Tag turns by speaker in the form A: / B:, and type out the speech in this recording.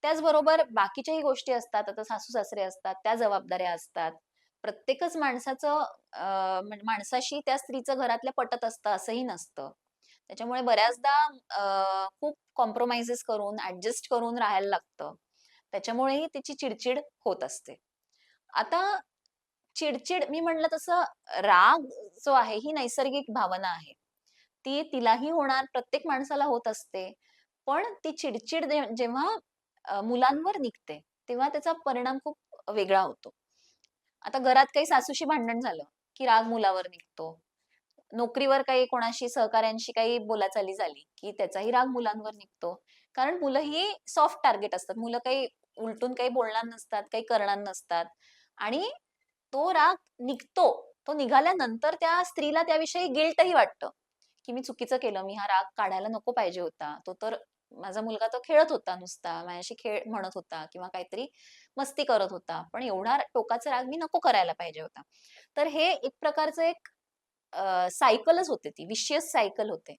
A: त्याचबरोबर बाकीच्याही गोष्टी असतात. आता सासू-सासरे असतात, त्या जबाबदाऱ्या असतात. प्रत्येकच माणसाचं माणसाशी त्या स्त्रीचं घरातल्या पटत असतं असंही नसतं. त्याच्यामुळे बऱ्याचदा खूप कॉम्प्रोमाइजेस करून, ॲडजस्ट करून राहायला लागतं. त्याच्यामुळेही तिची चिड होत असते. आता चिड मी म्हटलं तसं राग जो आहे ही नैसर्गिक भावना आहे. ती तिलाही होणार, प्रत्येक माणसाला होत असते. पण ती चिड-चिड जेव्हा मुलांवर निघते, तेव्हा त्याचा परिणाम खूप वेगळा होतो. आता घरात काही सासूशी भांडण झालं, की राग मुलावर निघतो. नोकरीवर काही कोणाशी सहकाऱ्यांशी काही बोलाचाली झाली, की त्याचाही राग मुलांवर निघतो. कारण मुलं ही सॉफ्ट टार्गेट असतात. मुलं काही उलटून काही बोलणार नसतात, काही करणार नसतात आणि तो राग निघतो. तो निघाल्यानंतर त्या स्त्रीला त्याविषयी गिल्टही वाटतं, की मी चुकीचं केलं. मी हा राग काढायला नको पाहिजे होता. तो तर माझा मुलगा तो खेळत होता नुसता. माझ्याशी खेळ म्हणत होता किंवा काहीतरी मस्ती करत होता. पण एवढा टोकाचा राग मी नको करायला पाहिजे होता. तर हे एक प्रकारचं एक सायकलच होते ती, विशियस सायकल होते.